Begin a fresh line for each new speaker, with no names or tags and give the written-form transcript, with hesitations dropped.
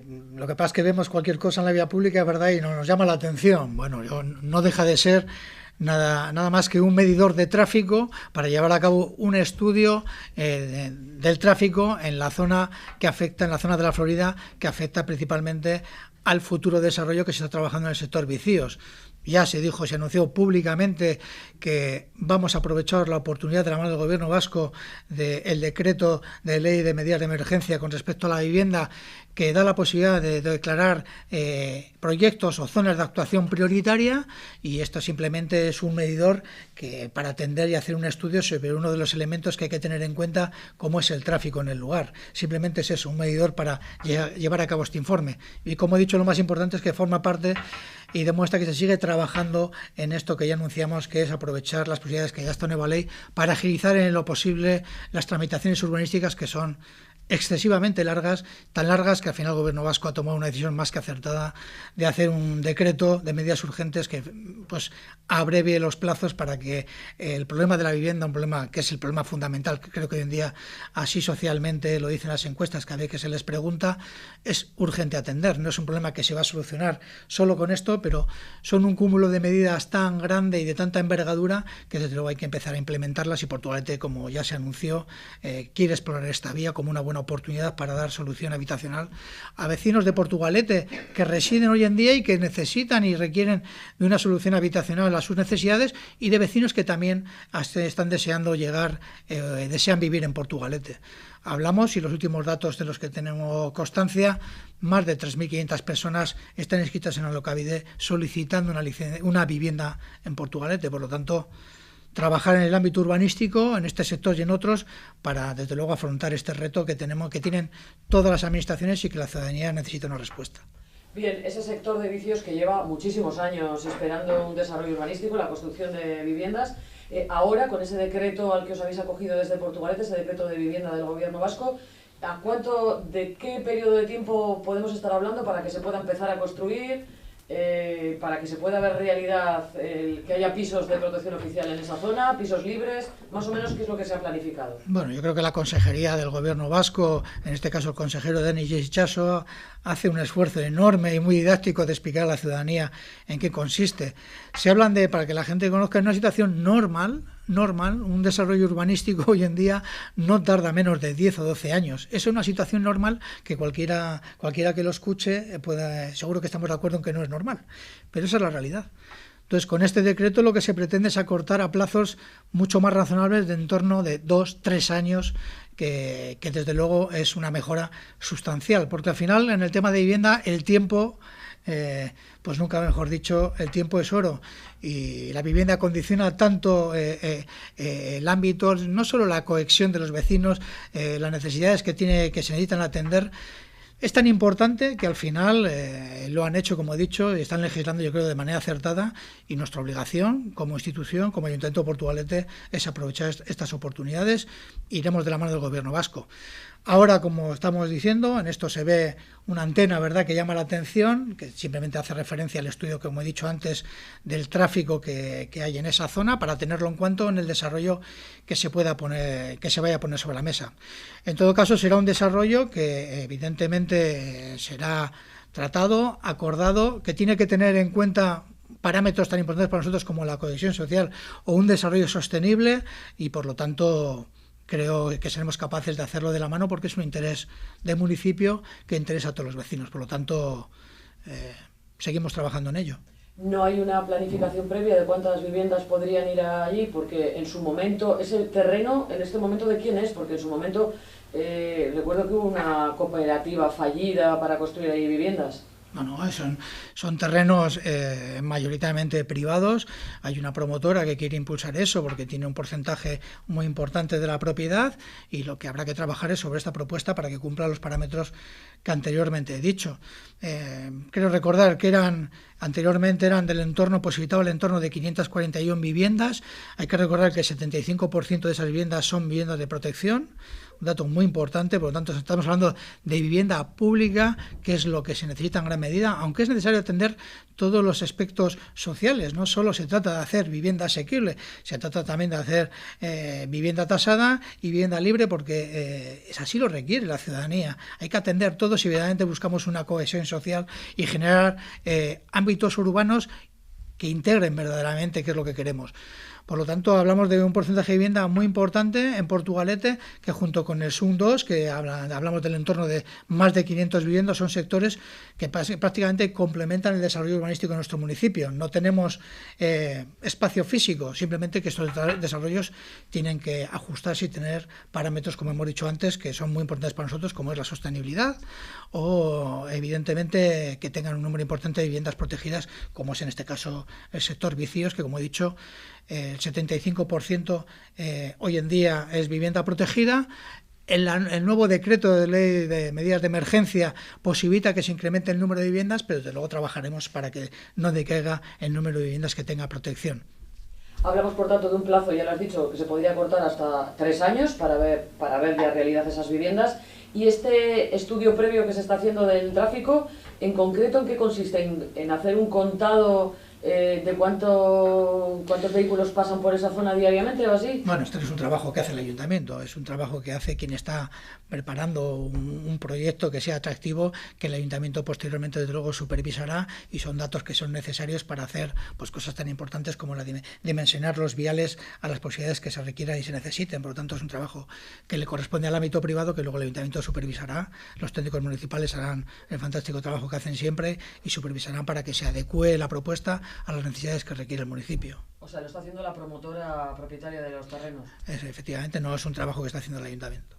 lo que pasa es que vemos cualquier cosa en la vía pública, es verdad, y nos llama la atención. Bueno, no deja de ser nada más que un medidor de tráfico para llevar a cabo un estudio del tráfico en la zona en la zona de la Florida, que afecta principalmente al futuro desarrollo que se está trabajando en el sector Vicíos. Ya se anunció públicamente que vamos a aprovechar la oportunidad de la mano del Gobierno vasco del decreto de ley de medidas de emergencia con respecto a la vivienda, que da la posibilidad de declarar proyectos o zonas de actuación prioritaria, y esto simplemente es un medidor que para atender y hacer un estudio sobre uno de los elementos que hay que tener en cuenta, como es el tráfico en el lugar. Simplemente es eso, un medidor para llevar a cabo este informe. Y como he dicho, lo más importante es que forma parte y demuestra que se sigue trabajando en esto que ya anunciamos, que es aprovechar las posibilidades que ya está Nueva Ley para agilizar en lo posible las tramitaciones urbanísticas, que son excesivamente largas, tan largas que al final el Gobierno vasco ha tomado una decisión más que acertada de hacer un decreto de medidas urgentes que pues abrevie los plazos para que el problema de la vivienda, un problema que es el problema fundamental, que creo que hoy en día así socialmente lo dicen las encuestas cada vez que se les pregunta, es urgente atender. No es un problema que se va a solucionar solo con esto, pero son un cúmulo de medidas tan grande y de tanta envergadura que desde luego hay que empezar a implementarlas, y Portugalete, como ya se anunció, quiere explorar esta vía como una buena oportunidad para dar solución habitacional a vecinos de Portugalete que residen hoy en día y que necesitan y requieren de una solución habitacional a sus necesidades, y de vecinos que también están deseando llegar, desean vivir en Portugalete. Hablamos, y los últimos datos de los que tenemos constancia, más de 3.500 personas están inscritas en Alokabide solicitando una vivienda en Portugalete. Por lo tanto, trabajar en el ámbito urbanístico, en este sector y en otros, para desde luego afrontar este reto que tienen todas las administraciones y que la ciudadanía necesita una respuesta.
Bien, ese sector de Vicios que lleva muchísimos años esperando un desarrollo urbanístico, la construcción de viviendas, ahora con ese decreto al que os habéis acogido desde Portugalete, ese decreto de vivienda del Gobierno vasco, ¿de qué periodo de tiempo podemos estar hablando para que se pueda empezar a construir? Para que se pueda ver realidad que haya pisos de protección oficial en esa zona, pisos libres, más o menos qué es lo que se ha planificado.
Bueno, yo creo que la Consejería del Gobierno vasco, en este caso el consejero Denis Itxaso, hace un esfuerzo enorme y muy didáctico de explicar a la ciudadanía en qué consiste. Se hablan para que la gente conozca, una situación normal, un desarrollo urbanístico hoy en día no tarda menos de 10 o 12 años. Eso es una situación normal que cualquiera que lo escuche seguro que estamos de acuerdo en que no es normal, pero esa es la realidad. Entonces, con este decreto lo que se pretende es acortar a plazos mucho más razonables, de en torno de 2-3 años, que desde luego es una mejora sustancial, porque al final en el tema de vivienda el tiempo, pues nunca mejor dicho, el tiempo es oro, y la vivienda condiciona tanto el ámbito, no solo la cohesión de los vecinos, las necesidades que se necesitan atender. Es tan importante que al final lo han hecho, como he dicho, y están legislando, yo creo, de manera acertada, y nuestra obligación como institución, como Ayuntamiento de Portugalete, es aprovechar estas oportunidades. Iremos de la mano del Gobierno vasco. Ahora, como estamos diciendo, en esto se ve una antena, ¿verdad?, que llama la atención, que simplemente hace referencia al estudio, como he dicho antes, del tráfico que hay en esa zona, para tenerlo en cuenta en el desarrollo que se vaya a poner sobre la mesa. En todo caso, será un desarrollo que evidentemente será tratado, acordado, que tiene que tener en cuenta parámetros tan importantes para nosotros como la cohesión social o un desarrollo sostenible, y por lo tanto creo que seremos capaces de hacerlo de la mano, porque es un interés del municipio que interesa a todos los vecinos. Por lo tanto, seguimos trabajando en ello.
¿No hay una planificación previa de cuántas viviendas podrían ir allí? Porque en su momento, ese terreno, en este momento, ¿de quién es? Porque en su momento, recuerdo que hubo una cooperativa fallida para construir ahí viviendas.
No, son terrenos mayoritariamente privados. Hay una promotora que quiere impulsar eso porque tiene un porcentaje muy importante de la propiedad, y lo que habrá que trabajar es sobre esta propuesta para que cumpla los parámetros que anteriormente he dicho. Creo recordar que eran Anteriormente eran del entorno, posibilitaba el entorno de 541 viviendas. Hay que recordar que el 75% de esas viviendas son viviendas de protección, un dato muy importante. Por lo tanto estamos hablando de vivienda pública, que es lo que se necesita en gran medida, aunque es necesario atender todos los aspectos sociales. No solo se trata de hacer vivienda asequible, se trata también de hacer vivienda tasada y vivienda libre, porque así lo requiere la ciudadanía. Hay que atender todo si verdaderamente buscamos una cohesión social y generar ámbitos urbanos que integren verdaderamente qué es lo que queremos. Por lo tanto, hablamos de un porcentaje de vivienda muy importante en Portugalete, que junto con el SUN 2, que hablamos del entorno de más de 500 viviendas, son sectores que prácticamente complementan el desarrollo urbanístico de nuestro municipio. No tenemos espacio físico, simplemente que estos desarrollos tienen que ajustarse y tener parámetros, como hemos dicho antes, que son muy importantes para nosotros, como es la sostenibilidad o, evidentemente, que tengan un número importante de viviendas protegidas, como es en este caso el sector vicios, que, como he dicho, el 75% hoy en día es vivienda protegida. El nuevo decreto de ley de medidas de emergencia posibilita que se incremente el número de viviendas, pero desde luego trabajaremos para que no decaiga el número de viviendas que tenga protección.
Hablamos, por tanto, de un plazo, ya lo has dicho, que se podría cortar hasta 3 años para ver ya realidad esas viviendas. Y este estudio previo que se está haciendo del tráfico, en concreto, ¿en qué consiste? ¿En hacer un contado de cuántos vehículos pasan por esa zona diariamente o así?
Bueno, esto es un trabajo que hace el ayuntamiento, es un trabajo que hace quien está preparando un proyecto que sea atractivo, que el ayuntamiento posteriormente desde luego supervisará, y son datos que son necesarios para hacer pues cosas tan importantes como dimensionar los viales a las posibilidades que se requieran y se necesiten. Por lo tanto, es un trabajo que le corresponde al ámbito privado, que luego el ayuntamiento supervisará. Los técnicos municipales harán el fantástico trabajo que hacen siempre y supervisarán para que se adecue la propuesta a las necesidades que requiere el municipio.
O sea, lo está haciendo la promotora propietaria de los terrenos.
Efectivamente, no es un trabajo que está haciendo el ayuntamiento.